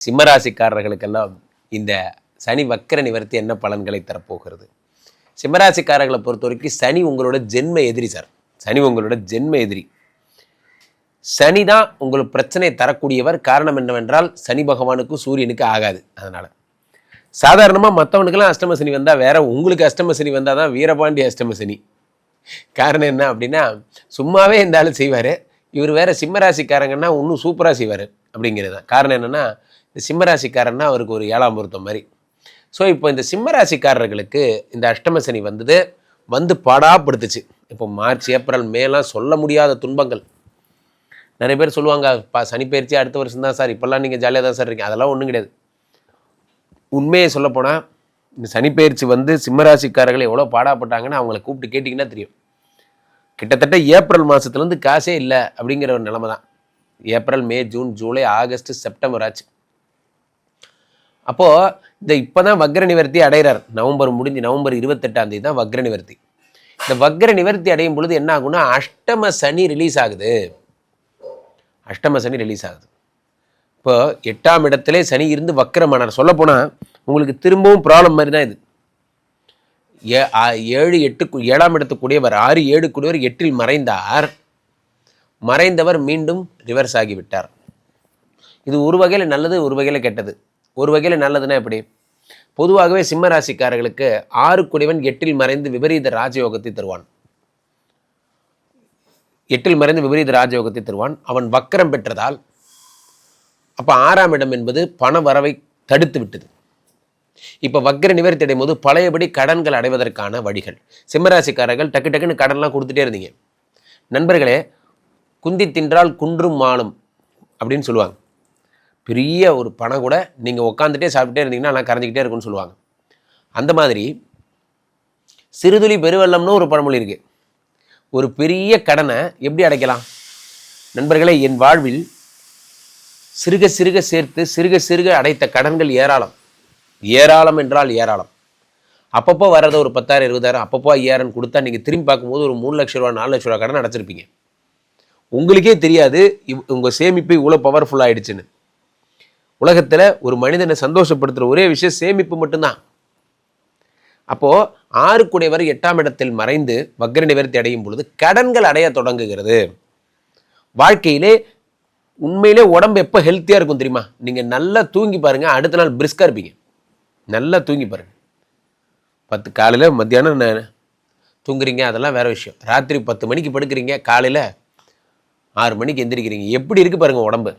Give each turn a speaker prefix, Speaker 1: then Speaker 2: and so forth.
Speaker 1: சிம்மராசிக்காரர்களுக்கெல்லாம் இந்த சனி வக்கர நிவர்த்தி என்ன பலன்களை தரப்போகிறது? சிம்மராசிக்காரர்களை பொறுத்த வரைக்கும் சனி உங்களோட ஜென்ம எதிரி சார். சனி உங்களோட ஜென்ம எதிரி. சனி தான் உங்களுக்கு பிரச்சனை தரக்கூடியவர். காரணம் என்னவென்றால் சனி பகவானுக்கும் சூரியனுக்கு ஆகாது. அதனால சாதாரணமாக மற்றவனுக்கெல்லாம் அஷ்டம சனி வந்தால் வேற, உங்களுக்கு அஷ்டம சனி வந்தால் தான் வீரபாண்டி அஷ்டம சனி. காரணம் என்ன அப்படின்னா, சும்மாவே இந்த ஆள் செய்வார், இவர் வேற சிம்மராசிக்காரங்கன்னா இன்னும் சூப்பராக செய்வார் அப்படிங்கிறது தான். காரணம் என்னென்னா, இந்த சிம்மராசிக்காரன்னா அவருக்கு ஒரு 7ஆம் பொருத்தம் மாதிரி. ஸோ இப்போ இந்த சிம்மராசிக்காரர்களுக்கு இந்த அஷ்டம சனி வந்து பாடாப்படுத்துச்சு. இப்போ மார்ச் ஏப்ரல் மேலாம் சொல்ல முடியாத துன்பங்கள். நிறைய பேர் சொல்லுவாங்க, சனி பயிற்சி அடுத்த வருஷம் தான் சார், இப்போல்லாம் நீங்கள் ஜாலியாக தான் சார் இருக்கீங்க. அதெல்லாம் ஒன்றும் கிடையாது. உண்மையை சொல்லப்போனால் இந்த சனிப்பெயர்ச்சி சிம்மராசிக்காரர்கள் எவ்வளோ பாடாப்பட்டாங்கன்னு அவங்கள கூப்பிட்டு கேட்டிங்கன்னா தெரியும். கிட்டத்தட்ட ஏப்ரல் மாதத்துலேருந்து காசே இல்லை அப்படிங்கிற ஒரு நிலைமை தான். ஏப்ரல், மே, ஜூன், ஜூலை, ஆகஸ்ட், செப்டம்பர் ஆச்சு. அப்போது இப்போ தான் வக்ர நிவர்த்தி அடைகிறார். நவம்பர் முடிஞ்சு நவம்பர் 28ஆம் தேதி தான் வக்ர நிவர்த்தி. இந்த வக்ர நிவர்த்தி அடையும் பொழுது என்ன ஆகும்னா, அஷ்டம சனி ரிலீஸ் ஆகுது. அஷ்டம சனி ரிலீஸ் ஆகுது. இப்போ 8ஆம் இடத்திலே சனி இருந்து வக்ரமானார். சொல்லப்போனால் உங்களுக்கு திரும்பவும் ப்ராப்ளம் மாதிரி தான் இது. 7ஆம் இடத்துக்குரியவர் 6, 7 கூடியவர் 8இல் மறைந்தார். மறைந்தவர் மீண்டும் ரிவர்ஸ் ஆகிவிட்டார். இது ஒரு வகையில் நல்லது, ஒரு வகையில் கெட்டது. ஒரு வகையில் நல்லதுன்னா எப்படி? பொதுவாகவே சிம்ம ராசிக்காரர்களுக்கு 6 கூடியவன் 8இல் மறைந்து விபரீத ராஜயோகத்தை தருவான். 8இல் மறைந்து விபரீத ராஜயோகத்தை தருவான். அவன் வக்கரம் பெற்றதால் அப்போ 6ஆம் இடம் என்பது பண வரவை தடுத்து விட்டது. இப்போ வக்ர நிவர்த்தி அடையும் போது பழையபடி கடன்கள் அடைவதற்கான வழிகள். சிம்மராசிக்காரர்கள் டக்குன்னு கடன்லாம் கொடுத்துட்டே இருந்தீங்க. நண்பர்களே, குந்தி தின்றால் குன்றும் மாளும் அப்படின்னு சொல்லுவாங்க. பெரிய ஒரு பணம் கூட நீங்கள் உட்காந்துட்டே சாப்பிட்டே இருந்தீங்கன்னா நான் கரைஞ்சிக்கிட்டே இருக்குன்னு சொல்லுவாங்க. அந்த மாதிரி சிறுதுளி பெருவெள்ளம்னு ஒரு பழமொழி இருக்குது. ஒரு பெரிய கடனை எப்படி அடைக்கலாம்? நண்பர்களே, என் வாழ்வில் சிறுக சிறுக சேர்த்து சிறுக சிறுக அடைத்த கடன்கள் ஏராளம். ஏராளம் என்றால் ஏராளம். அப்பப்போ வர்றத ஒரு 10,000, 20,000, அப்பப்போ 5,000 கொடுத்தா நீங்கள் திரும்பி பார்க்கும்போது ஒரு 3 லட்ச ரூபா, 4 லட்ச ரூபா கடன் அடைச்சிருப்பீங்க. உங்களுக்கே தெரியாது உங்கள் சேமிப்பு இவ்வளோ பவர்ஃபுல் ஆகிடுச்சுன்னு. உலகத்தில் ஒரு மனிதனை சந்தோஷப்படுத்துகிற ஒரே விஷயம் சேமிப்பு மட்டும்தான். அப்போது 6 கூடியவர் 8ஆம் இடத்தில் மறைந்து வக்ர நிவர்த்தி அடையும் பொழுது கடன்கள் அடைய தொடங்குகிறது. வாழ்க்கையிலே உண்மையிலே உடம்பு எப்போ ஹெல்த்தியாக இருக்கும் தெரியுமா? நீங்கள் நல்லா தூங்கி பாருங்கள், அடுத்த நாள் பிரிஸ்காக இருப்பீங்க. நல்லா தூங்கி பாருங்கள். 10 காலையில் மத்தியானம் தூங்குறீங்க, அதெல்லாம் வேறு விஷயம். ராத்திரி 10 மணிக்கு படுக்கிறீங்க, காலையில் 6 மணிக்கு எந்திரிக்கிறீங்க. எப்படி இருக்குது பாருங்கள் உடம்பு.